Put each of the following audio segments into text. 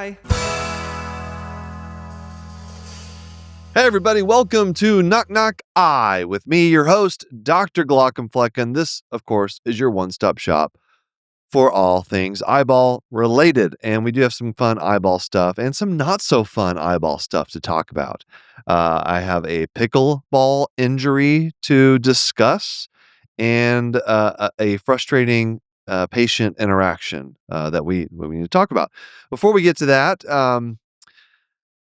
Bye. Hey everybody, welcome to Knock Knock Eye with me, your host, Dr. Glockenflecken. This, of course, is your one-stop shop for all things eyeball related. And we do have some fun eyeball stuff and some not so fun eyeball stuff to talk about. I have a pickleball injury to discuss and a frustrating patient interaction that we need to talk about. Before we get to that,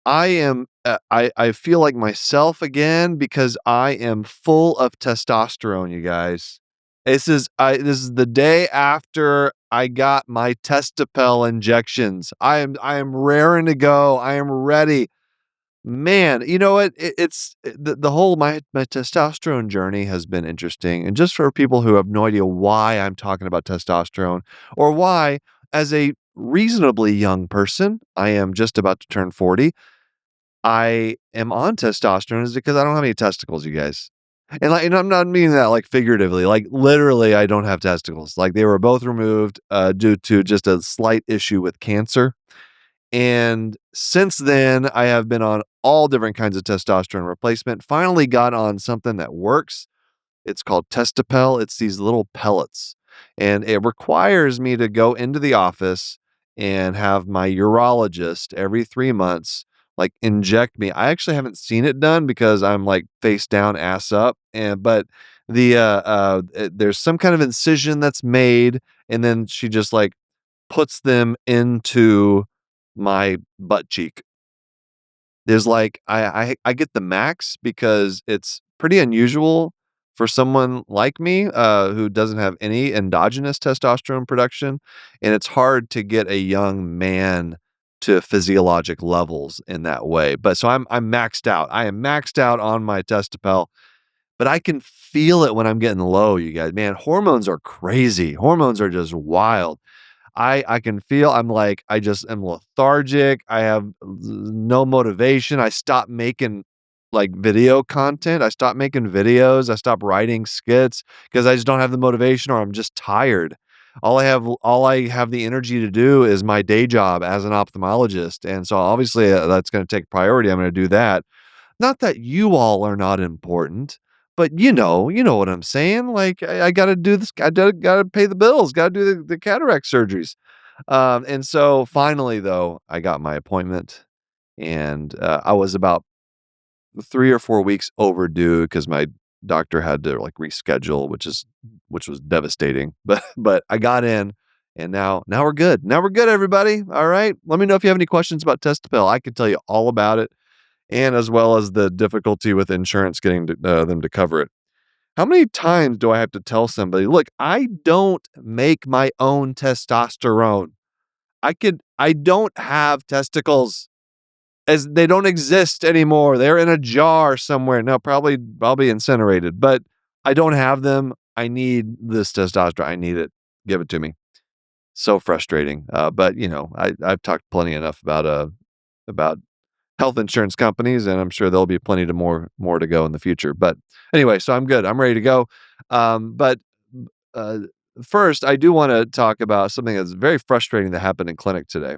I feel like myself again because I am full of testosterone, you guys. This is the day after I got my Testapel injections. I am raring to go. I am ready. Man, you know what? It's the whole my testosterone journey has been interesting. And just for people who have no idea why I'm talking about testosterone or why, as a reasonably young person, I am just about to turn 40. I am on testosterone is because I don't have any testicles, you guys. And I'm not meaning that like figuratively, like literally I don't have testicles. Like they were both removed due to just a slight issue with cancer. And since then, I have been on all different kinds of testosterone replacement. Finally got on something that works. It's called Testapel. It's these little pellets, and it requires me to go into the office and have my urologist every 3 months, like, inject me. I actually haven't seen it done because I'm, like, face down, ass up, but there's some kind of incision that's made, and then she just, like, puts them into my butt cheek. There's like I get the max because it's pretty unusual for someone like me, who doesn't have any endogenous testosterone production, and it's hard to get a young man to physiologic levels in that way. But so I'm maxed out. I am maxed out on my Testapel, but I can feel it when I'm getting low, you guys. Man, hormones are crazy. Hormones are just wild. I can feel I'm like, I just am lethargic. I have no motivation. I stopped making like video content. I stopped making videos. I stopped writing skits because I just don't have the motivation or I'm just tired. All I have the energy to do is my day job as an ophthalmologist. And so obviously that's going to take priority. I'm going to do that. Not that you all are not important, but you know what I'm saying? Like, I gotta do this. Gotta pay the bills. Gotta do the cataract surgeries. And so finally, though, I got my appointment, and I was about 3 or 4 weeks overdue because my doctor had to like reschedule, which was devastating. But I got in, and now we're good. Now we're good, everybody. All right. Let me know if you have any questions about Testapel. I can tell you all about it, and as well as the difficulty with insurance getting them to cover it. How many times do I have to tell somebody, look, I don't make my own testosterone. I don't have testicles as they don't exist anymore. They're in a jar somewhere. No, probably I'll be incinerated, but I don't have them. I need this testosterone. I need it. Give it to me. So frustrating. But I've talked plenty enough about health insurance companies, and I'm sure there'll be plenty to more to go in the future. But anyway, so I'm good. I'm ready to go. But uh, first, I do want to talk about something that's very frustrating that happened in clinic today.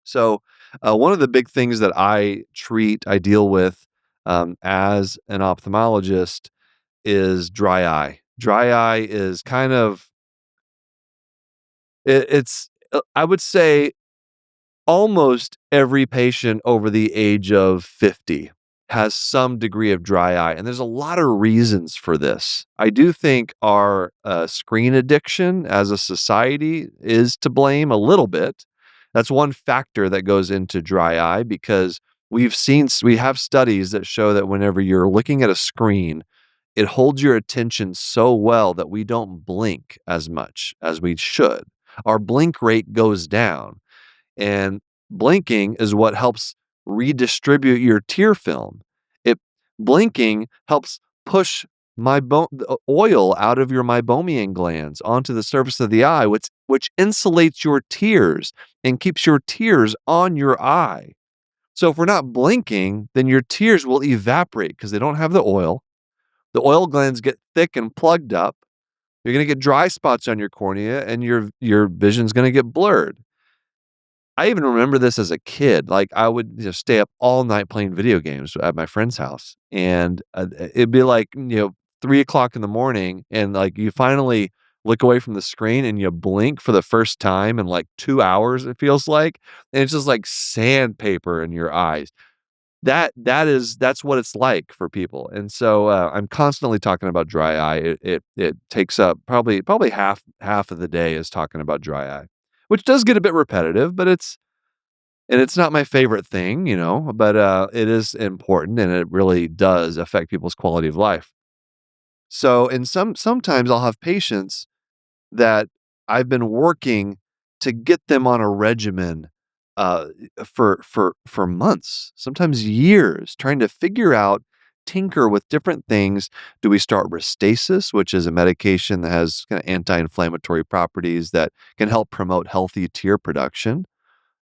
So, one of the big things that I deal with as an ophthalmologist is dry eye. Dry eye is kind of it's I would say almost every patient over the age of 50 has some degree of dry eye, and there's a lot of reasons for this. I do think our screen addiction as a society is to blame a little bit. That's one factor that goes into dry eye because we have studies that show that whenever you're looking at a screen, it holds your attention so well that we don't blink as much as we should. Our blink rate goes down. And blinking is what helps redistribute your tear film. It Blinking helps push the oil out of your meibomian glands onto the surface of the eye, which insulates your tears and keeps your tears on your eye. So if we're not blinking, then your tears will evaporate because they don't have the oil. The oil glands get thick and plugged up. You're going to get dry spots on your cornea, and your vision's going to get blurred. I even remember this as a kid. Like, I would just stay up all night playing video games at my friend's house, and, it'd be like, 3 o'clock in the morning, and, like, you finally look away from the screen and you blink for the first time in, like, 2 hours, it feels like, and it's just like sandpaper in your eyes. That's what it's like for people, and so, I'm constantly talking about dry eye. It takes up probably half of the day is talking about dry eye, which does get a bit repetitive, but it's not my favorite thing, but, it is important, and it really does affect people's quality of life. So, and sometimes I'll have patients that I've been working to get them on a regimen, uh, for months, sometimes years, trying to figure out, tinker with different things. Do we start Restasis, which is a medication that has kinda anti-inflammatory properties that can help promote healthy tear production?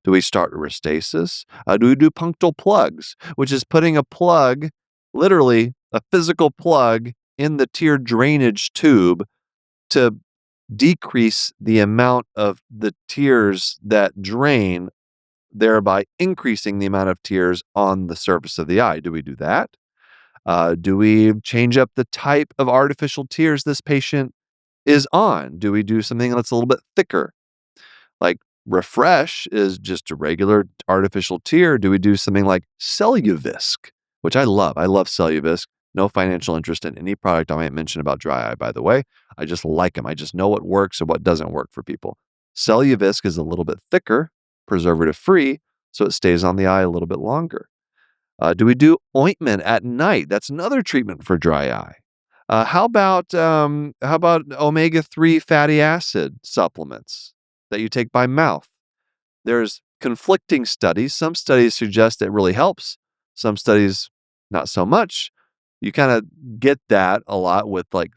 Do we start Restasis? Do we do punctal plugs, which is putting a plug, literally a physical plug in the tear drainage tube to decrease the amount of the tears that drain, thereby increasing the amount of tears on the surface of the eye. Do we do that? Do we change up the type of artificial tears this patient is on? Do we do something that's a little bit thicker? Like, Refresh is just a regular artificial tear. Do we do something like Celluvisc, which I love? I love Celluvisc. No financial interest in any product I might mention about dry eye, by the way. I just like them. I just know what works and what doesn't work for people. Celluvisc is a little bit thicker, preservative free, so it stays on the eye a little bit longer. Do we do ointment at night? That's another treatment for dry eye. How about omega-3 fatty acid supplements that you take by mouth? There's conflicting studies. Some studies suggest it really helps. Some studies, not so much. You kind of get that a lot with like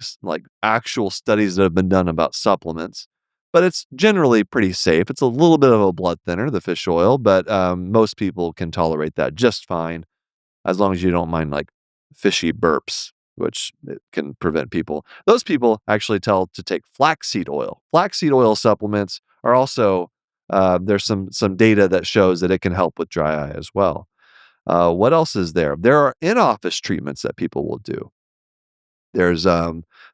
actual studies that have been done about supplements, but it's generally pretty safe. It's a little bit of a blood thinner, the fish oil, but most people can tolerate that just fine as long as you don't mind like fishy burps, which it can prevent people. Those people actually tell to take flaxseed oil. Flaxseed oil supplements are also there's some data that shows that it can help with dry eye as well. What else is there? There are in-office treatments that people will do. There's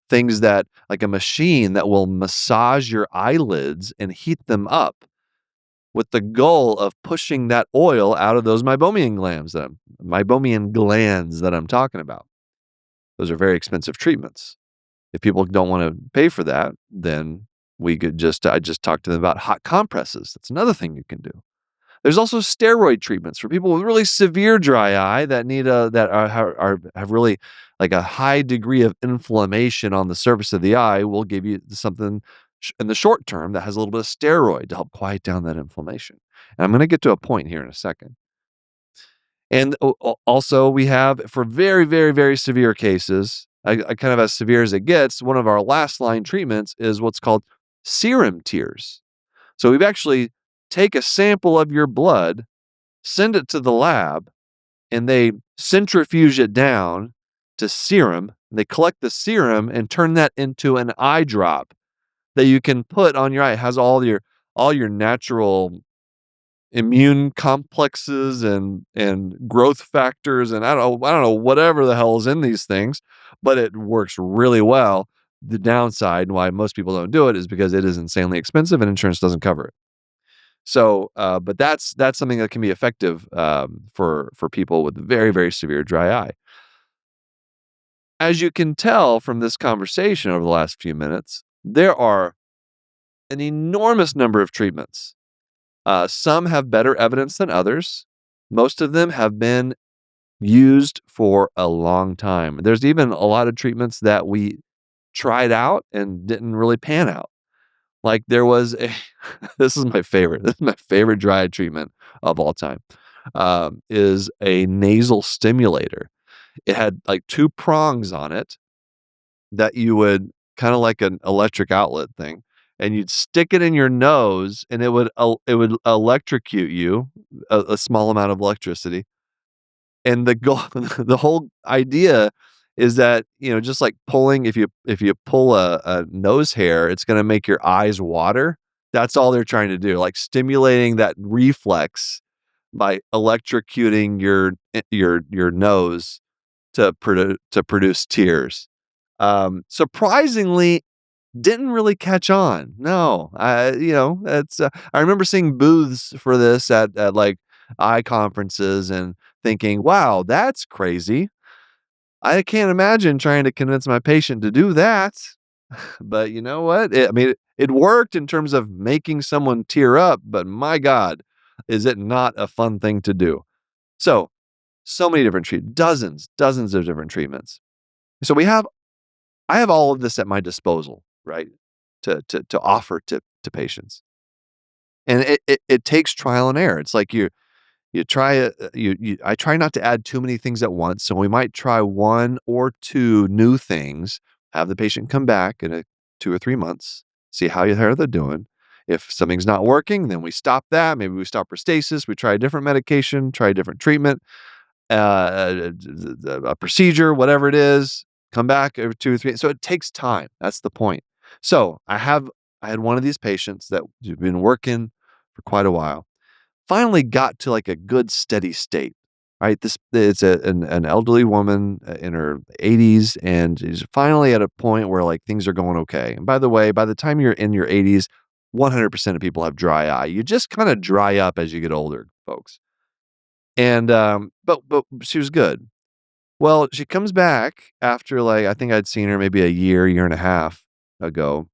things that like a machine that will massage your eyelids and heat them up with the goal of pushing that oil out of those meibomian glands that I'm talking about. Those are very expensive treatments. If people don't want to pay for that, then I just talked to them about hot compresses. That's another thing you can do. There's also steroid treatments for people with really severe dry eye that need have really like a high degree of inflammation on the surface of the eye. We'll give you something in the short term that has a little bit of steroid to help quiet down that inflammation. And I'm going to get to a point here in a second. And also, we have for very, very, very severe cases, I kind of as severe as it gets, one of our last line treatments is what's called serum tears. So we've actually take a sample of your blood, send it to the lab, and they centrifuge it down to serum. They collect the serum and turn that into an eye drop that you can put on your eye. It has all your natural immune complexes and growth factors, and I don't know whatever the hell is in these things, but it works really well. The downside, why most people don't do it, is because it is insanely expensive and insurance doesn't cover it. So, but that's something that can be effective for people with very, very severe dry eye. As you can tell from this conversation over the last few minutes, there are an enormous number of treatments. Some have better evidence than others. Most of them have been used for a long time. There's even a lot of treatments that we tried out and didn't really pan out. Like there was a this is my favorite. This is my favorite dry eye treatment of all time, is a nasal stimulator. It had like 2 prongs on it that you would kinda like an electric outlet thing, and you'd stick it in your nose, and it would electrocute you, a small amount of electricity, and the goal the whole idea is that, just like pulling if you pull a nose hair, it's gonna make your eyes water. That's all they're trying to do, like stimulating that reflex by electrocuting your nose to produce tears. Surprisingly, didn't really catch on. No, it's. I remember seeing booths for this at like eye conferences and thinking, "Wow, that's crazy. I can't imagine trying to convince my patient to do that." But you know what? It worked in terms of making someone tear up, but my God, is it not a fun thing to do? So many different dozens of different treatments. So I have all of this at my disposal, right? To offer to patients. And it takes trial and error. It's like you try I try not to add too many things at once. So we might try 1 or 2 new things, have the patient come back in 2 or 3 months, see how they're doing. If something's not working, then we stop that. Maybe we stop stasis. We try a different medication, try a different treatment, a procedure, whatever it is, come back every 2 or 3. So it takes time. That's the point. So I had one of these patients that had been working for quite a while, finally got to like a good steady state. Right. It's an elderly woman in her 80s, and she's finally at a point where like things are going okay. And by the way, by the time you're in your 80s, 100% of people have dry eye. You just kind of dry up as you get older, folks. And but she was good. Well, she comes back after like I think I'd seen her maybe a year and a half ago.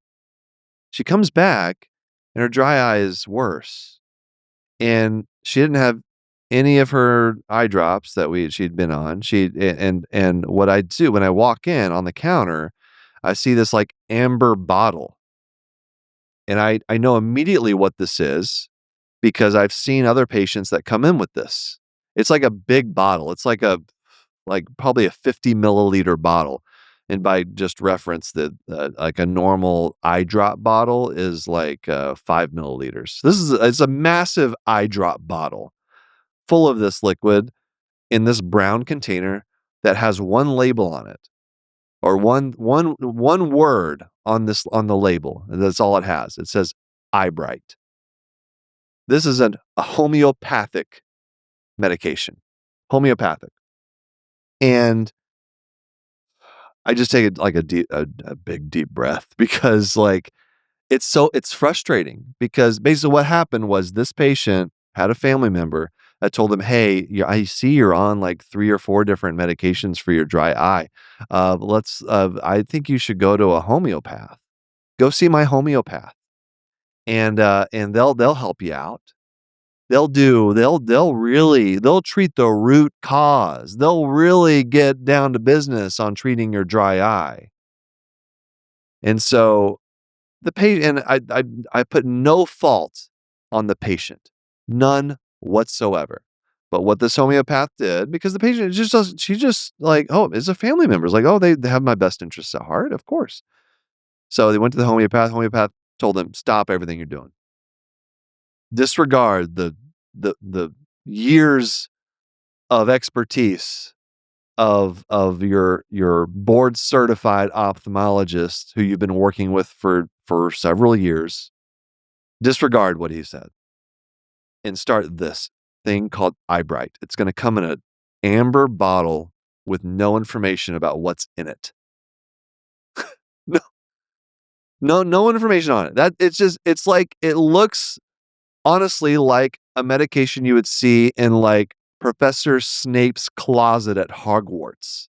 She comes back and her dry eye is worse. And she didn't have any of her eye drops that she'd been on. And what I do when I walk in on the counter, I see this like amber bottle. And I know immediately what this is because I've seen other patients that come in with this. It's like a big bottle. It's like probably a 50 milliliter bottle. And by just reference, like a normal eye drop bottle is like 5 milliliters. It's a massive eye drop bottle full of this liquid in this brown container that has one label on it, or one word on the label. And that's all it has. It says eye bright. This is a homeopathic medication. Homeopathic. And I just take like a big deep breath because like it's frustrating because basically what happened was this patient had a family member that told him, "Hey, I see you're on like 3 or 4 different medications for your dry eye. I think you should go to a homeopath. Go see my homeopath, and they'll help you out. They'll treat the root cause. They'll really get down to business on treating your dry eye." And so the patient, and I put no fault on the patient, none whatsoever. But what this homeopath did, because the patient just does, she just like, oh, it's a family member. It's like, oh, they have my best interests at heart, of course. So they went to the homeopath. Homeopath told them, stop everything you're doing. Disregard the years of expertise of your board certified ophthalmologist who you've been working with for several years. Disregard what he said and start this thing called Eyebright. It's going to come in an amber bottle with no information about what's in it. No, no information on it. It's like, it looks honestly like a medication you would see in like Professor Snape's closet at Hogwarts.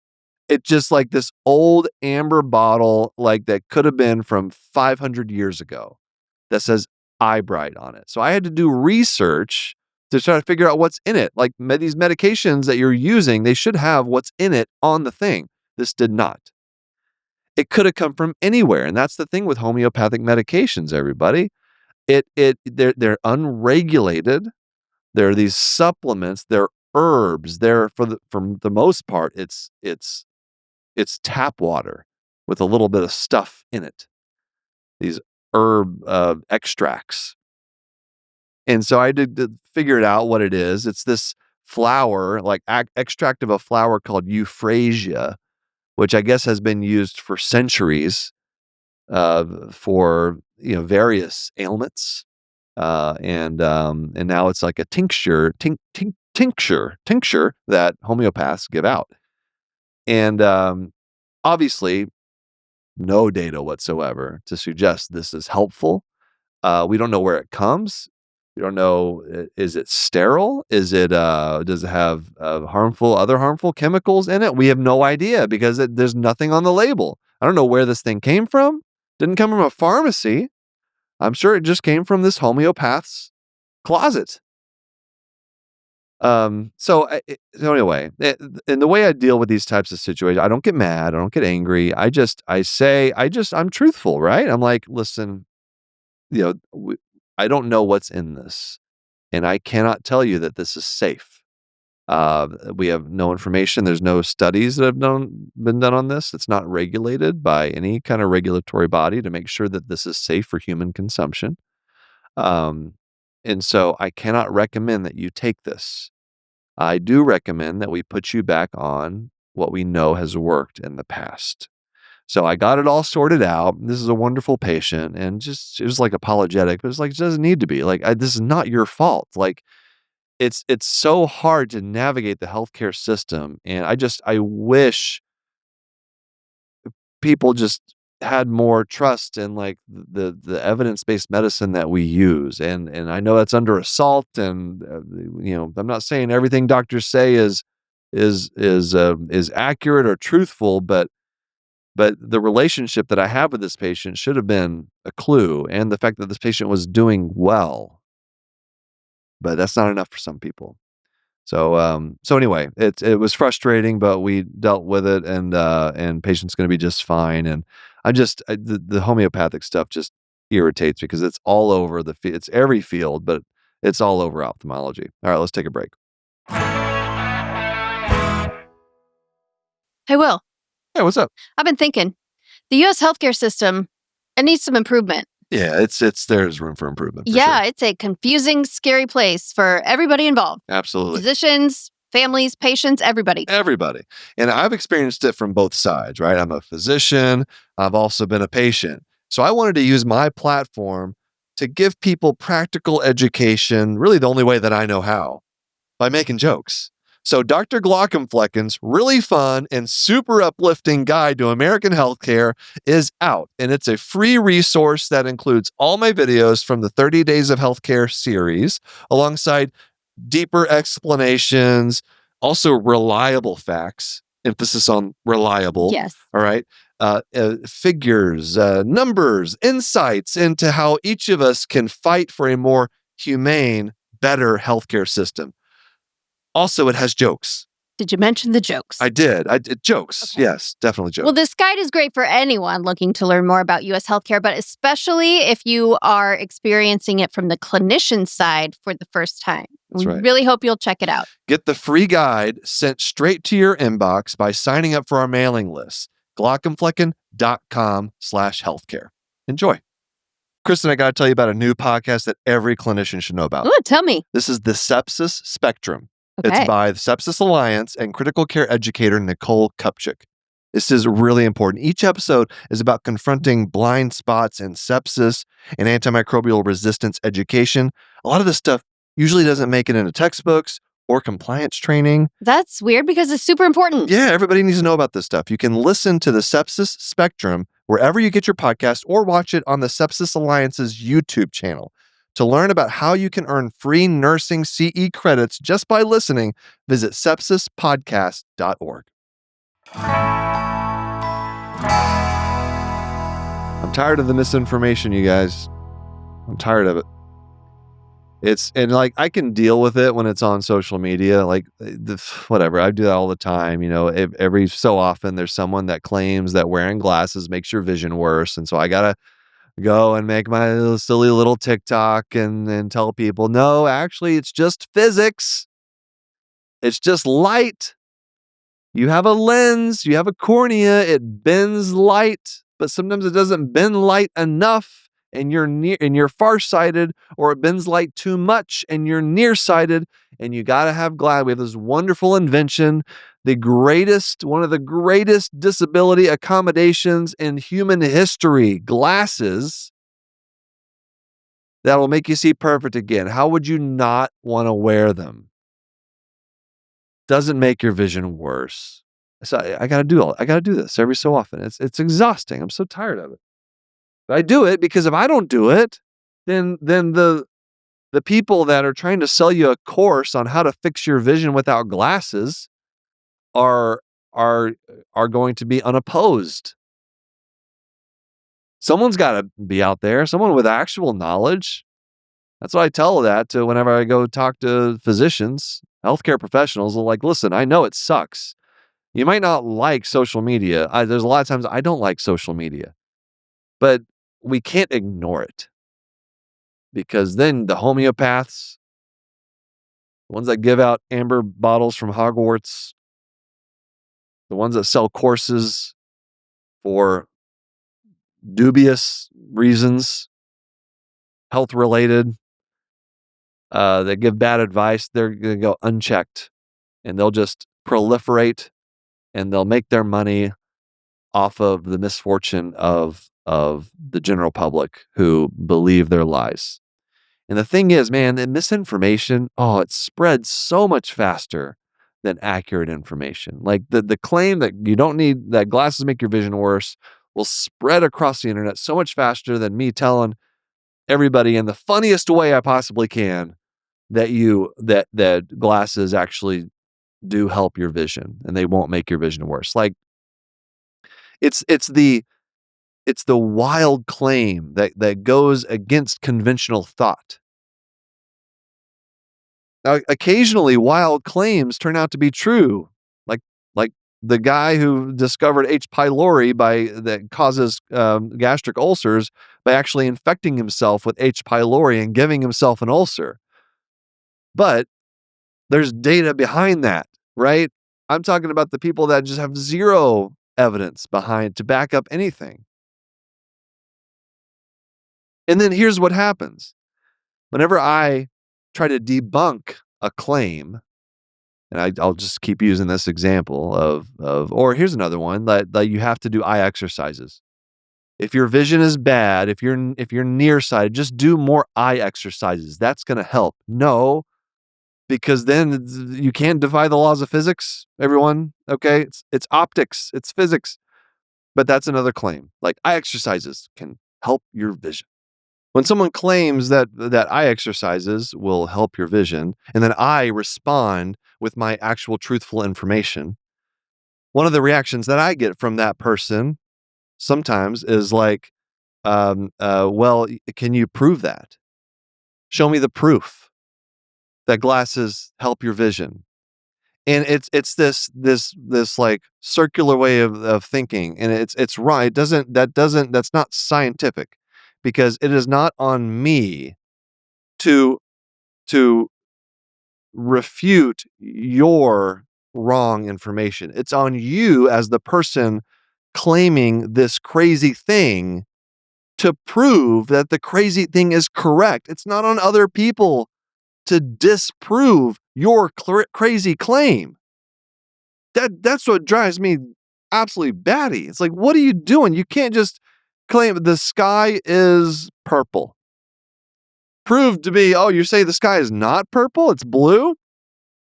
It's just like this old amber bottle, like that could have been from 500 years ago, that says Eyebright on it. So I had to do research to try to figure out what's in it. Like these medications that you're using, they should have what's in it on the thing. This did not. It could have come from anywhere, and that's the thing with homeopathic medications, everybody. They're unregulated. They're these supplements. They're herbs. They're for the most part, it's tap water with a little bit of stuff in it. These herb extracts. And so I did figure it out what it is. It's this flower, like extract of a flower called euphrasia, which I guess has been used for centuries for various ailments, and now it's like a tincture that homeopaths give out, and obviously no data whatsoever to suggest this is helpful. We don't know where it comes. We don't know, is it sterile? Does it have other harmful chemicals in it? We have no idea because there's nothing on the label. I don't know where this thing came from. Didn't come from a pharmacy. I'm sure it just came from this homeopath's closet. So anyway, and the way I deal with these types of situations, I don't get mad. I don't get angry. I'm truthful, right? I'm like, listen, I don't know what's in this, and I cannot tell you that this is safe. We have no information. There's no studies that have been done on this. It's not regulated by any kind of regulatory body to make sure that this is safe for human consumption. And so I cannot recommend that you take this. I do recommend that we put you back on what we know has worked in the past. So I got it all sorted out. This is a wonderful patient, and it was like apologetic, but it's like, it doesn't need to be. Like, this is not your fault. Like, it's so hard to navigate the healthcare system, and I wish people just had more trust in like the evidence-based medicine that we use. And I know that's under assault, and I'm not saying everything doctors say is accurate or truthful, but the relationship that I have with this patient should have been a clue, and the fact that this patient was doing well. But that's not enough for some people. So anyway, it was frustrating, but we dealt with it, and patient's going to be just fine. And the homeopathic stuff just irritates me because it's all over it's every field, but it's all over ophthalmology. All right, let's take a break. Hey, Will. Hey, what's up? I've been thinking, the U.S. healthcare system, it needs some improvement. Yeah, there's room for improvement. Yeah, sure. It's a confusing, scary place for everybody involved. Absolutely. Physicians, families, patients, everybody. Everybody. And I've experienced it from both sides, right? I'm a physician. I've also been a patient. So I wanted to use my platform to give people practical education, really the only way that I know how, by making jokes. So Dr. Glockenflecken's really fun and super uplifting guide to American healthcare is out, and it's a free resource that includes all my videos from the 30 Days of Healthcare series, alongside deeper explanations, also reliable facts, emphasis on reliable. Yes. All right. Figures, numbers, insights into how each of us can fight for a more humane, better healthcare system. Also, it has jokes. Did you mention the jokes? I did. Jokes. Okay. Yes, definitely jokes. Well, this guide is great for anyone looking to learn more about U.S. healthcare, but especially if you are experiencing it from the clinician side for the first time. That's right. We really hope you'll check it out. Get the free guide sent straight to your inbox by signing up for our mailing list, glockenflecken.com/healthcare. Enjoy. Kristen, I got to tell you about a new podcast that every clinician should know about. Ooh, tell me. This is the Sepsis Spectrum. Okay. It's by the Sepsis Alliance and critical care educator Nicole Kupchik. This is really important. Each episode is about confronting blind spots in sepsis and antimicrobial resistance education. A lot of this stuff usually doesn't make it into textbooks or compliance training. That's weird because it's super important. Yeah, everybody needs to know about this stuff. You can listen to the Sepsis Spectrum wherever you get your podcast, or watch it on the Sepsis Alliance's YouTube channel. To learn about how you can earn free nursing CE credits just by listening, visit sepsispodcast.org. I'm tired of the misinformation, you guys. I'm tired of it. I can deal with it when it's on social media, whatever. I do that all the time. Every so often there's someone that claims that wearing glasses makes your vision worse. And so I got to go and make my silly little TikTok and tell people, no, actually, it's just physics. It's just light. You have a lens, you have a cornea, it bends light, but sometimes it doesn't bend light enough and you're farsighted, or it bends light too much and you're nearsighted, and you got to have GLAD. We have this wonderful invention one of the greatest disability accommodations in human history, glasses that will make you see perfect again. How would you not want to wear them? Doesn't make your vision worse. So I got to do this every so often. It's exhausting. I'm so tired of it. But I do it because if I don't do it, then the people that are trying to sell you a course on how to fix your vision without glasses are are are going to be unopposed. Someone's got to be out there, someone with actual knowledge. That's what I tell that to whenever I go talk to physicians, healthcare professionals. They're like, listen, I know it sucks. You might not like social media. There's a lot of times I don't like social media, but we can't ignore it because then the homeopaths, the ones that give out amber bottles from Hogwarts, the ones that sell courses for dubious reasons, health related, that give bad advice, they're going to go unchecked and they'll just proliferate and they'll make their money off of the misfortune of the general public who believe their lies. And the thing is, man, the misinformation, it spreads so much faster than accurate information. Like the claim that you don't need, that glasses make your vision worse will spread across the internet so much faster than me telling everybody in the funniest way I possibly can that glasses actually do help your vision and they won't make your vision worse. Like it's the wild claim that goes against conventional thought. Now, occasionally wild claims turn out to be true. Like the guy who discovered H. pylori that causes gastric ulcers by actually infecting himself with H. pylori and giving himself an ulcer. But there's data behind that, right? I'm talking about the people that just have zero evidence behind to back up anything. And then here's what happens. Whenever I try to debunk a claim, and I'll just keep using this example or here's another one that you have to do eye exercises. If your vision is bad, if you're nearsighted, just do more eye exercises. That's going to help. No, because then you can't defy the laws of physics, everyone. Okay, it's optics, it's physics. But that's another claim. Like eye exercises can help your vision. When someone claims that eye exercises will help your vision, and then I respond with my actual truthful information, one of the reactions that I get from that person sometimes is like, well, can you prove that? Show me the proof that glasses help your vision. And it's this like circular way of thinking, and it's right. That's not scientific, because it is not on me to refute your wrong information. It's on you as the person claiming this crazy thing to prove that the crazy thing is correct. It's not on other people to disprove your crazy claim. That's what drives me absolutely batty. It's like, what are you doing? You can't just claim the sky is purple. Prove to me, you're saying the sky is not purple, it's blue?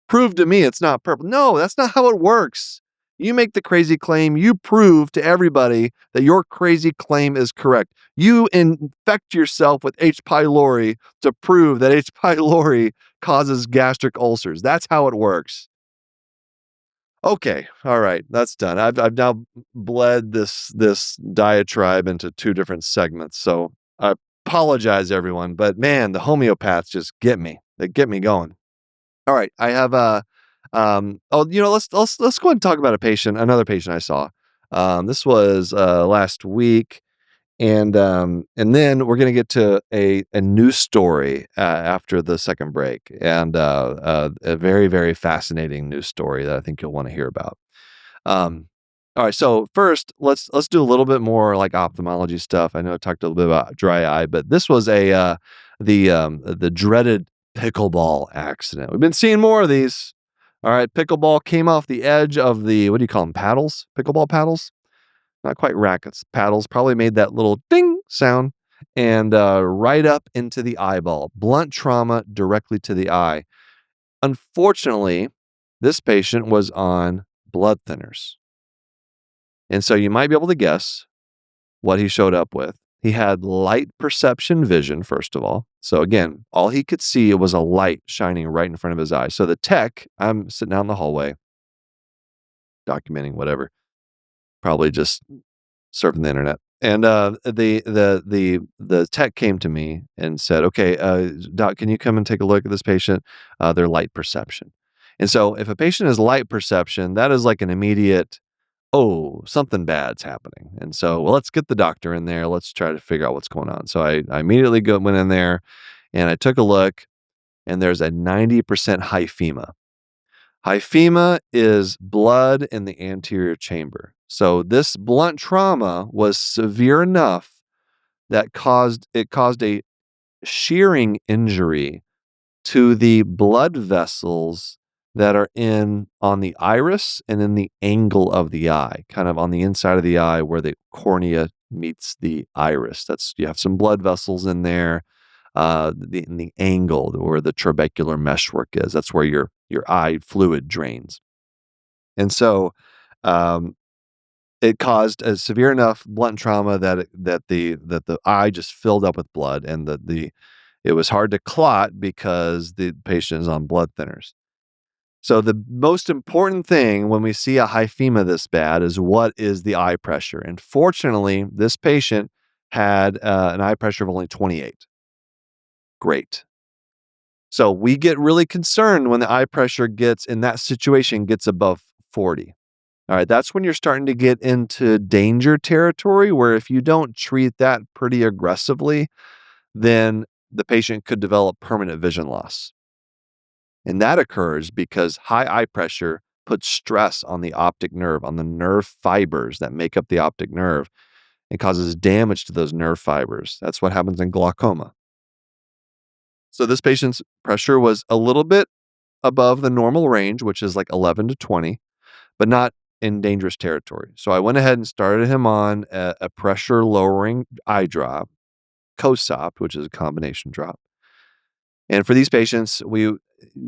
Prove to me it's not purple. No, that's not how it works. You make the crazy claim, you prove to everybody that your crazy claim is correct. You infect yourself with H. pylori to prove that H. pylori causes gastric ulcers. That's how it works. Okay, all right, that's done. I've now bled this diatribe into two different segments, so I apologize, everyone. But man, the homeopaths just get me. They get me going. All right, I have let's go ahead and talk about another patient I saw. This was last week, and then we're gonna get to a news story after the second break, and a very, very fascinating news story that I think you'll want to hear about. All right, so first let's do a little bit more like ophthalmology stuff. I know I talked a little bit about dry eye, but this was the dreaded pickleball accident. We've been seeing more of these. All right, pickleball came off the edge of the, what do you call them, paddles? Pickleball paddles? Not quite rackets, paddles. Probably made that little ding sound and right up into the eyeball. Blunt trauma directly to the eye. Unfortunately, this patient was on blood thinners. And so you might be able to guess what he showed up with. He had light perception vision, first of all. So again, all he could see was a light shining right in front of his eyes. So the tech, I'm sitting out in the hallway, documenting whatever, probably just surfing the internet. And the tech came to me and said, "Okay, doc, can you come and take a look at this patient? Their light perception." And so, if a patient has light perception, that is like an immediate, oh, something bad's happening. And so, well, let's get the doctor in there. Let's try to figure out what's going on. So I immediately went in there and I took a look, and there's a 90% hyphema. Hyphema is blood in the anterior chamber. So this blunt trauma was severe enough that caused a shearing injury to the blood vessels that are on the iris and in the angle of the eye, kind of on the inside of the eye where the cornea meets the iris. You have some blood vessels in there, in the angle where the trabecular meshwork is. That's where your eye fluid drains. And so, um, it caused a severe enough blunt trauma that the eye just filled up with blood, and it was hard to clot because the patient is on blood thinners. So the most important thing when we see a hyphema this bad is what is the eye pressure. And fortunately, this patient had an eye pressure of only 28. Great. So we get really concerned when the eye pressure in that situation gets above 40. All right, that's when you're starting to get into danger territory where if you don't treat that pretty aggressively, then the patient could develop permanent vision loss. And that occurs because high eye pressure puts stress on the optic nerve, on the nerve fibers that make up the optic nerve, and causes damage to those nerve fibers. That's what happens in glaucoma. So this patient's pressure was a little bit above the normal range, which is like 11 to 20, but not in dangerous territory. So I went ahead and started him on a pressure lowering eye drop, COSOP, which is a combination drop. And for these patients,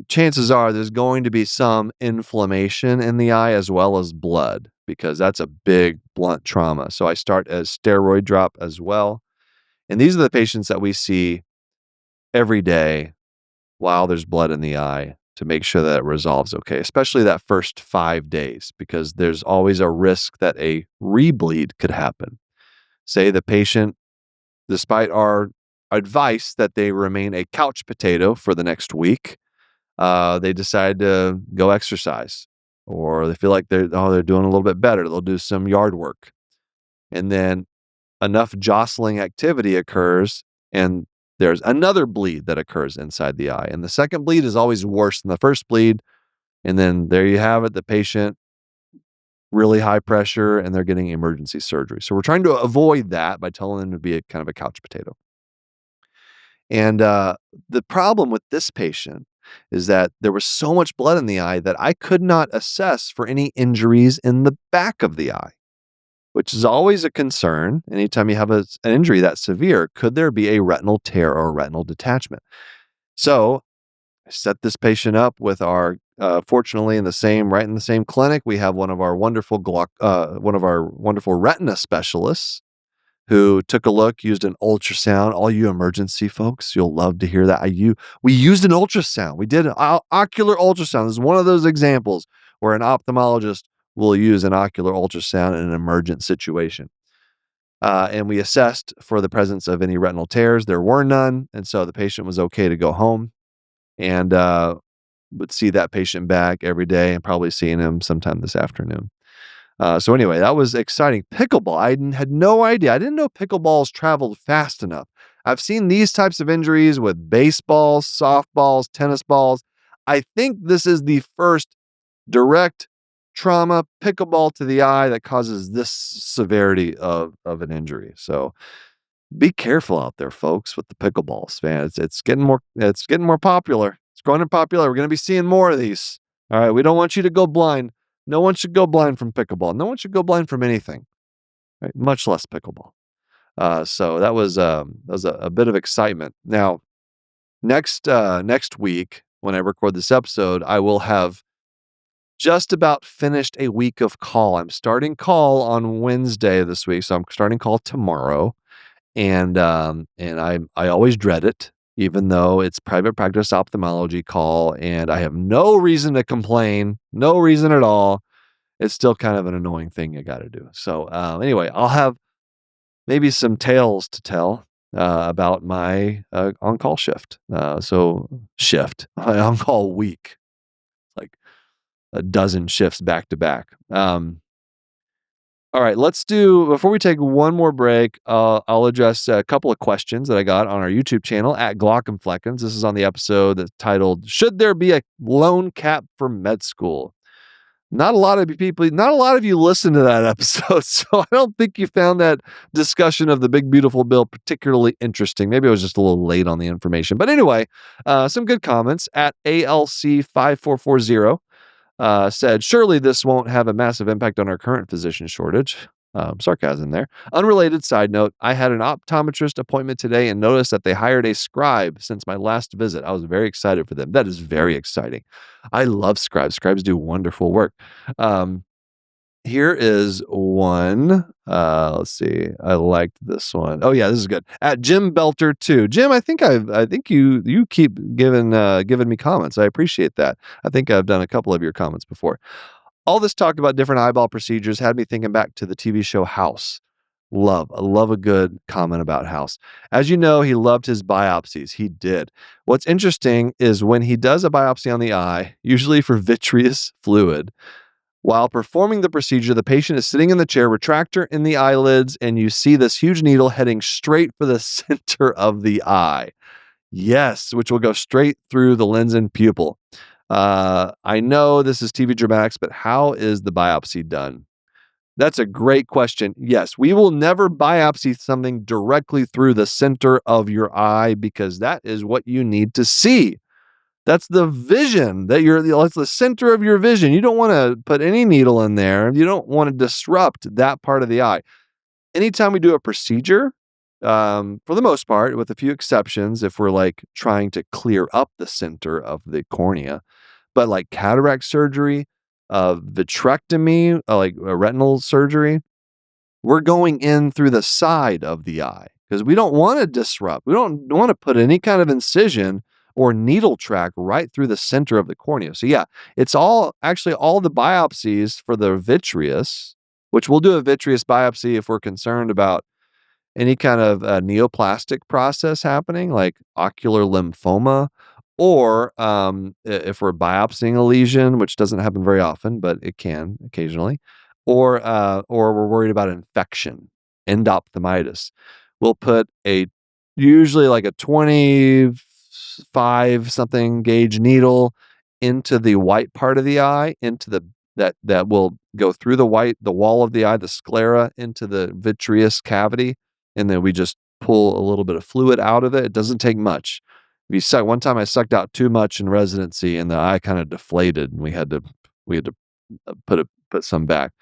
chances are there's going to be some inflammation in the eye as well as blood, because that's a big blunt trauma. So I start a steroid drop as well. And these are the patients that we see every day while there's blood in the eye to make sure that it resolves okay, especially that first 5 days, because there's always a risk that a rebleed could happen. Say the patient, despite our advice that they remain a couch potato for the next week, they decide to go exercise, or they feel like they're doing a little bit better. They'll do some yard work. And then enough jostling activity occurs, and there's another bleed that occurs inside the eye. And the second bleed is always worse than the first bleed. And then there you have it, the patient, really high pressure, and they're getting emergency surgery. So we're trying to avoid that by telling them to be a kind of a couch potato. And the problem with this patient is that there was so much blood in the eye that I could not assess for any injuries in the back of the eye, which is always a concern. Anytime you have an injury that severe, could there be a retinal tear or a retinal detachment? So I set this patient up with fortunately in the same clinic, we have one of our wonderful retina specialists who took a look, used an ultrasound. All you emergency folks, you'll love to hear that. We used an ultrasound. We did an ocular ultrasound. This is one of those examples where an ophthalmologist will use an ocular ultrasound in an emergent situation. And we assessed for the presence of any retinal tears. There were none. And so the patient was okay to go home, and would see that patient back every day and probably seeing him sometime this afternoon. So anyway, that was exciting. Pickleball, I had no idea. I didn't know pickleballs traveled fast enough. I've seen these types of injuries with baseballs, softballs, tennis balls. I think this is the first direct trauma pickleball to the eye that causes this severity of an injury. So be careful out there, folks, with the pickleballs, man. It's getting more popular. It's growing in popular. We're going to be seeing more of these. All right, we don't want you to go blind. No one should go blind from pickleball. No one should go blind from anything, right? Much less pickleball. So that was a bit of excitement. Now, next week when I record this episode, I will have just about finished a week of call. I'm starting call on Wednesday this week, so I'm starting call tomorrow, and I always dread it, even though it's private practice ophthalmology call, and I have no reason to complain, no reason at all. It's still kind of an annoying thing you got to do. So anyway, I'll have maybe some tales to tell about my on-call shift. My on-call week, like a dozen shifts back to back. All right, before we take one more break, I'll address a couple of questions that I got on our YouTube channel at Glockenfleckens. This is on the episode that's titled, Should There Be a Loan Cap for Med School? Not a lot of you listened to that episode, so I don't think you found that discussion of the big, beautiful bill particularly interesting. Maybe I was just a little late on the information. But anyway, some good comments at ALC5440. Said, surely this won't have a massive impact on our current physician shortage. Sarcasm there. Unrelated side note, I had an optometrist appointment today and noticed that they hired a scribe since my last visit. I was very excited for them. That is very exciting. I love scribes. Scribes do wonderful work. Here is one. Let's see. I liked this one. Oh yeah, this is good. At Jim Belter 2. Jim, I think you keep giving me comments. I appreciate that. I think I've done a couple of your comments before. All this talk about different eyeball procedures had me thinking back to the TV show House. I love a good comment about House. As you know, he loved his biopsies. He did. What's interesting is when he does a biopsy on the eye, usually for vitreous fluid, while performing the procedure, the patient is sitting in the chair, retractor in the eyelids, and you see this huge needle heading straight for the center of the eye. Yes, which will go straight through the lens and pupil. I know this is TV dramatics, but how is the biopsy done? That's a great question. Yes, we will never biopsy something directly through the center of your eye because that is what you need to see. That's the vision that's the center of your vision. You don't want to put any needle in there. You don't want to disrupt that part of the eye. Anytime we do a procedure, for the most part, with a few exceptions, if we're like trying to clear up the center of the cornea, but like cataract surgery, vitrectomy, like retinal surgery, we're going in through the side of the eye because we don't want to disrupt. We don't want to put any kind of incision or needle track right through the center of the cornea. So yeah, it's all the biopsies for the vitreous, which we'll do a vitreous biopsy if we're concerned about any kind of neoplastic process happening, like ocular lymphoma, or if we're biopsying a lesion, which doesn't happen very often, but it can occasionally, or we're worried about infection, endophthalmitis. We'll put usually like a 25 something gauge needle into the white part of the eye, that will go through the wall of the eye, the sclera, into the vitreous cavity, and then we just pull a little bit of fluid out of it. It doesn't take much. One time I sucked out too much in residency, and the eye kind of deflated, and we had to put some back.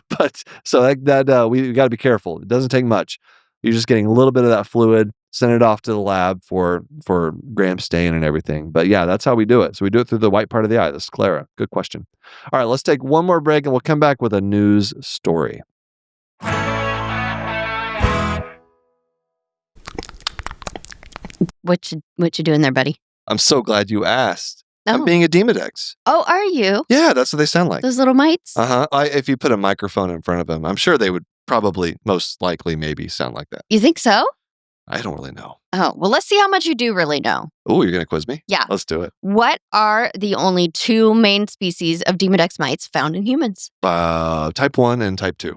But so we got to be careful. It doesn't take much. You're just getting a little bit of that fluid. Send it off to the lab for gram stain and everything. But yeah, that's how we do it. So we do it through the white part of the eye, the sclera. Good question. All right, let's take one more break, and we'll come back with a news story. What you doing there, buddy? I'm so glad you asked. Oh. I'm being a Demodex. Oh, are you? Yeah, that's what they sound like. Those little mites? Uh-huh. If you put a microphone in front of them, I'm sure they would probably, most likely, maybe sound like that. You think so? I don't really know. Oh, well, let's see how much you do really know. Oh, you're going to quiz me? Yeah. Let's do it. What are the only two main species of Demodex mites found in humans? Type 1 and type 2.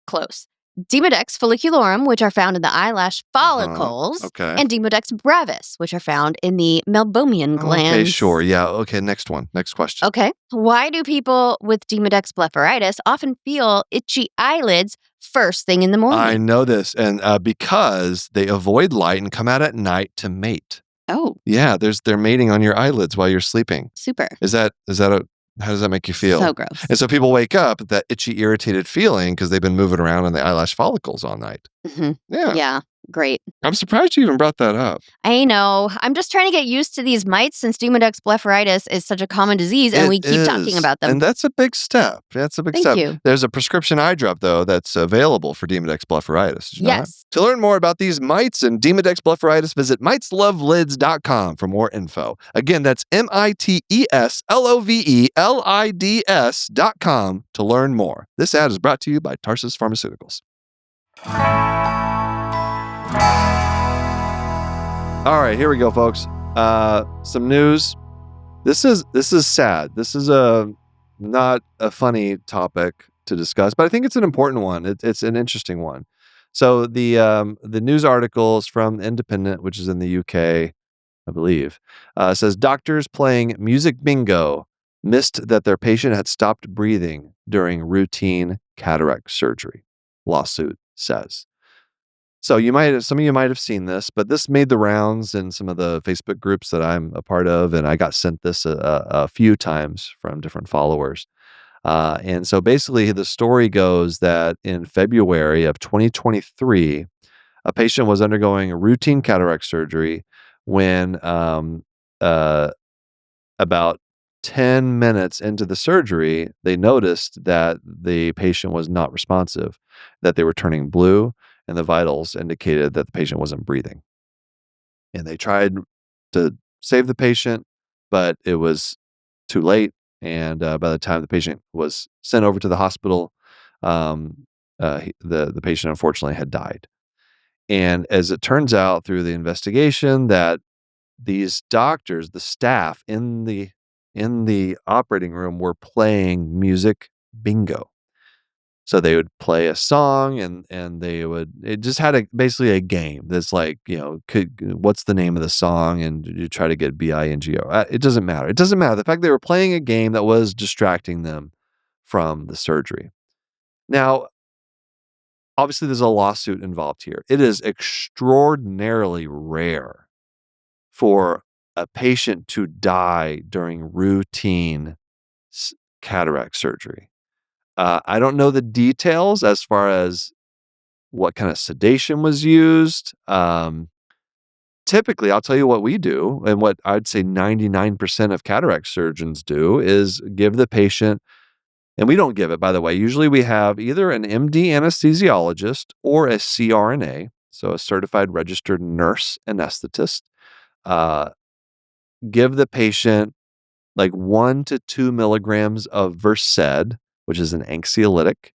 Close. Demodex follicularum, which are found in the eyelash follicles, okay. and Demodex brevis, which are found in the meibomian glands. Okay, sure. Yeah. Okay, next one. Next question. Okay. Why do people with Demodex blepharitis often feel itchy eyelids first thing in the morning? I know this, and because they avoid light and come out at night to mate. Oh, Yeah, they're mating on your eyelids while you're sleeping. super. How does that make you feel? So gross. And so people wake up with that itchy, irritated feeling because they've been moving around on the eyelash follicles all night. Mhm. Yeah. Yeah, great. I'm surprised you even brought that up. I know. I'm just trying to get used to these mites since Demodex blepharitis is such a common disease and It we keep talking is, about them. and that's a big step. That's a big Thank step. you. There's a prescription eye drop, though, that's available for Demodex blepharitis. Did you know that? Yes. To learn more about these mites and Demodex blepharitis, visit miteslovelids.com for more info. Again, that's miteslovelids.com to learn more. This ad is brought to you by Tarsus Pharmaceuticals. All right, here we go, folks. Some news. This is sad. This is not a funny topic to discuss, but I think it's an important one. It's an interesting one. So the news article is from Independent, which is in the UK, I believe. Says doctors playing music bingo missed that their patient had stopped breathing during routine cataract surgery. Lawsuit says. So some of you might have seen this, but this made the rounds in some of the Facebook groups that I'm a part of, and I got sent this a few times from different followers. And so basically, the story goes that in February of 2023, a patient was undergoing a routine cataract surgery when about 10 minutes into the surgery, they noticed that the patient was not responsive, that they were turning blue, and the vitals indicated that the patient wasn't breathing. And they tried to save the patient, but it was too late. And by the time the patient was sent over to the hospital, the patient unfortunately had died. And as it turns out through the investigation, that these doctors, the staff in the operating room were playing music bingo. So they would play a song and it just had basically a game that's like, what's the name of the song? And you try to get bingo. It doesn't matter. It doesn't matter. The fact they were playing a game that was distracting them from the surgery. Now, obviously there's a lawsuit involved here. It is extraordinarily rare for a patient to die during routine cataract surgery. I don't know the details as far as what kind of sedation was used. Typically, I'll tell you what we do, and what I'd say 99% of cataract surgeons do is give the patient, and we don't give it, by the way. Usually we have either an MD anesthesiologist or a CRNA, so a certified registered nurse anesthetist, uh, give the patient like 1 to 2 milligrams of Versed, which is an anxiolytic,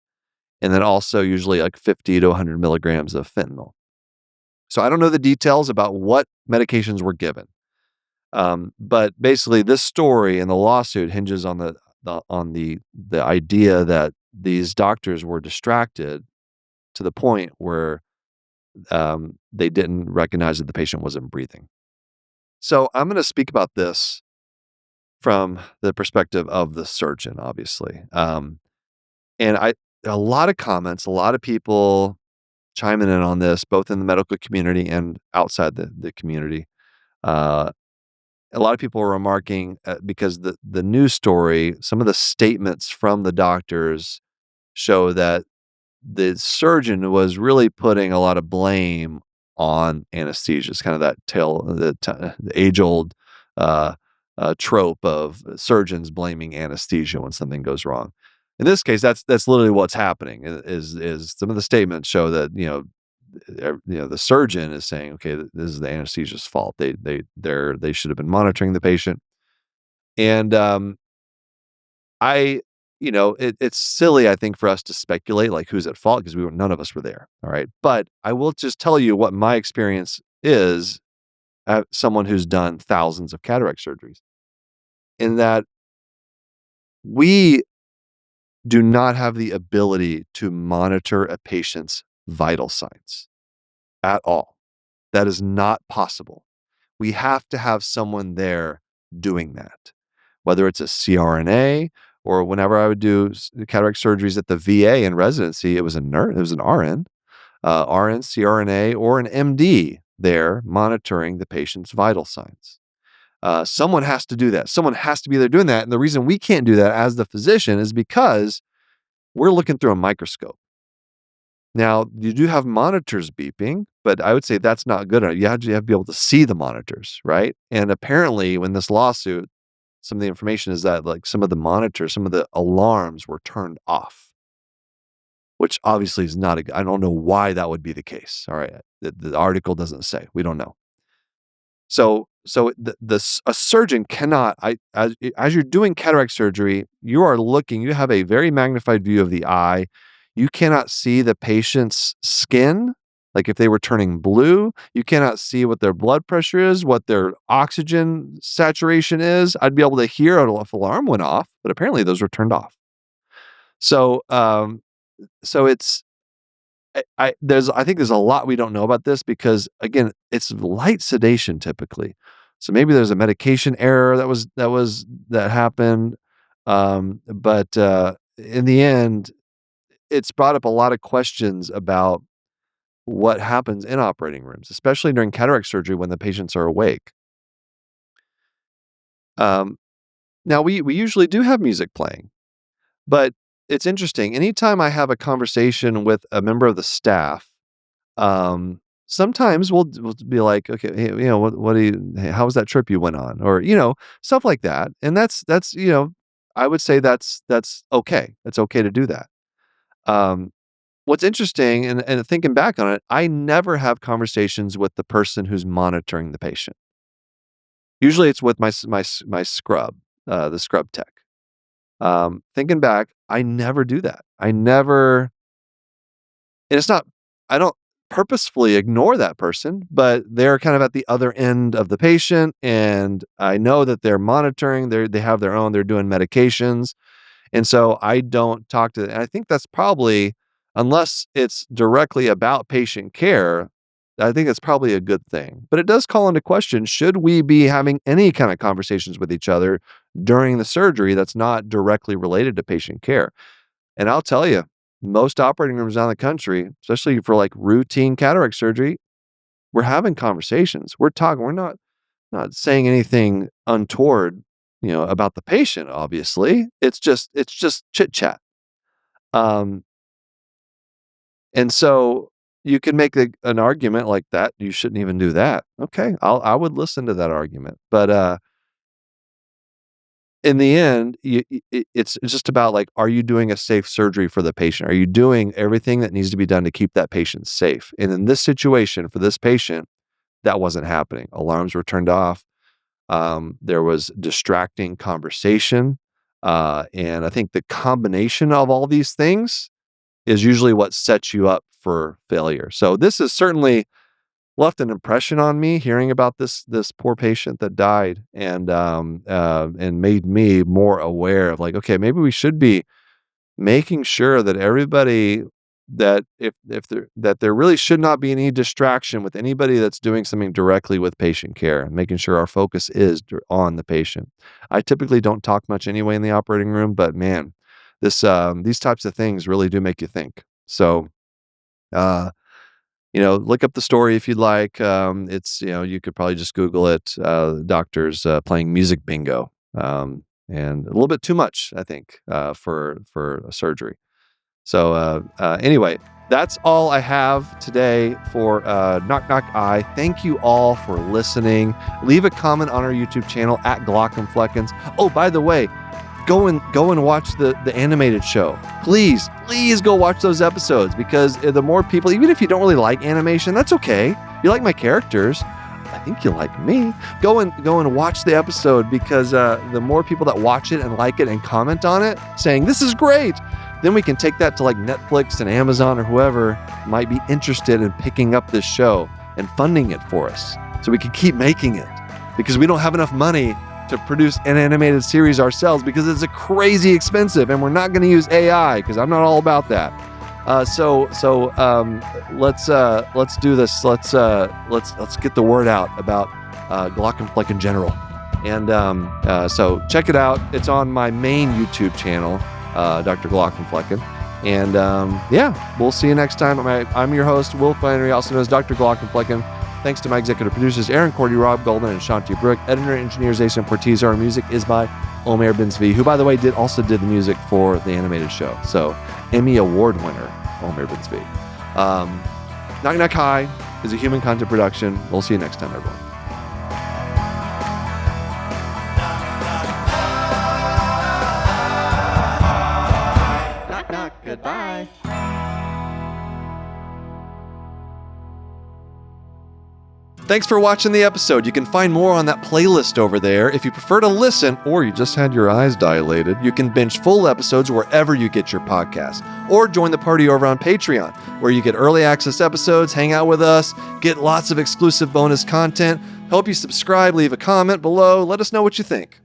and then also usually like 50 to 100 milligrams of fentanyl. So I don't know the details about what medications were given. But basically this story and the lawsuit hinges on the idea that these doctors were distracted to the point where they didn't recognize that the patient wasn't breathing. So I'm going to speak about this from the perspective of the surgeon, obviously. And a lot of comments, a lot of people chiming in on this, both in the medical community and outside the community. A lot of people are remarking because the news story, some of the statements from the doctors show that the surgeon was really putting a lot of blame on anesthesia. It's kind of that the age-old trope of surgeons blaming anesthesia when something goes wrong. In this case, that's literally what's happening. Is some of the statements show that the surgeon is saying, okay, this is the anesthesiast's fault. They should have been monitoring the patient, and it's silly, I think, for us to speculate like who's at fault because none of us were there. All right. But I will just tell you what my experience is as someone who's done thousands of cataract surgeries, in that we do not have the ability to monitor a patient's vital signs at all. That is not possible. We have to have someone there doing that, whether it's a CRNA or whenever I would do cataract surgeries at the VA in residency, it was a nurse, it was an RN, RN, CRNA, or an MD there monitoring the patient's vital signs. Someone has to do that. Someone has to be there doing that. And the reason we can't do that as the physician is because we're looking through a microscope. Now, you do have monitors beeping, but I would say that's not good enough. You have to be able to see the monitors, right? And apparently, when this lawsuit, some of the information is that like some of the monitors, some of the alarms were turned off, which obviously is not I don't know why that would be the case. All right. The article doesn't say. We don't know. So a surgeon cannot, as you're doing cataract surgery, you are looking, you have a very magnified view of the eye. You cannot see the patient's skin, like if they were turning blue. You cannot see what their blood pressure is, what their oxygen saturation is. I'd be able to hear if alarm went off, but apparently those were turned off. So, it's, I think there's a lot we don't know about this because again, it's light sedation typically. So maybe there's a medication error that happened. But in the end, it's brought up a lot of questions about what happens in operating rooms, especially during cataract surgery when the patients are awake. Now we usually do have music playing, but it's interesting. Anytime I have a conversation with a member of the staff, sometimes we'll be like, okay, hey, how was that trip you went on? Or, stuff like that. And that's, I would say that's okay. It's okay to do that. What's interesting and thinking back on it, I never have conversations with the person who's monitoring the patient. Usually it's with my scrub, the scrub tech. Thinking back, I never do that. And it's not, I don't purposefully ignore that person, but they're kind of at the other end of the patient. And I know that they're monitoring, they have their own, they're doing medications. And so I don't talk to them. And I think that's probably, unless it's directly about patient care, I think it's probably a good thing. But it does call into question, should we be having any kind of conversations with each other during the surgery that's not directly related to patient care? And I'll tell you, most operating rooms around the country, especially for like routine cataract surgery, we're having conversations. We're talking. We're not saying anything untoward, about the patient. Obviously, it's just chit chat. And so you can make an argument like that. You shouldn't even do that. Okay, I would listen to that argument, but in the end, it's just about like, are you doing a safe surgery for the patient? Are you doing everything that needs to be done to keep that patient safe? And in this situation, for this patient, that wasn't happening. Alarms were turned off. There was distracting conversation. And I think the combination of all these things is usually what sets you up for failure. So this has certainly left an impression on me hearing about this poor patient that died, and made me more aware of like, okay, maybe we should be making sure that everybody that there really should not be any distraction with anybody that's doing something directly with patient care, and making sure our focus is on the patient. I typically don't talk much anyway in the operating room, but man, these types of things really do make you think. So, look up the story if you'd like. It's, you could probably just Google it. Doctors playing music bingo, and a little bit too much, I think, for a surgery. So anyway, that's all I have today for Knock Knock Eye. Thank you all for listening. Leave a comment on our YouTube channel at Glockenfleckens. Oh, by the way, go and watch the animated show. Please go watch those episodes, because the more people, even if you don't really like animation, that's okay. You like my characters, I think you'll like me. Go and watch the episode, because the more people that watch it and like it and comment on it saying this is great, then we can take that to like Netflix and Amazon or whoever might be interested in picking up this show and funding it for us, so we can keep making it, because we don't have enough money to produce an animated series ourselves, because it's crazy expensive, and we're not going to use AI, because I'm not all about that. So let's do this. Let's get the word out about Glockenfleck in general, and so check it out. It's on my main YouTube channel, Dr. Glockenflecken, and we'll see you next time. I'm your host, Will Flannery, also known as Dr. Glockenflecken. Thanks to my executive producers, Aaron Cordy, Rob Goldman, and Shanti Brook. Editor and engineer Jason Portiz. Our music is by Omer Benzvi, who, by the way, also did the music for the animated show. So, Emmy Award winner, Omer Benzvi. Knock Knock Hi is a human content production. We'll see you next time, everyone. Knock, knock, goodbye. Thanks for watching the episode. You can find more on that playlist over there. If you prefer to listen, or you just had your eyes dilated, you can binge full episodes wherever you get your podcasts. Or join the party over on Patreon, where you get early access episodes, hang out with us, get lots of exclusive bonus content. Hope you subscribe, leave a comment below. Let us know what you think.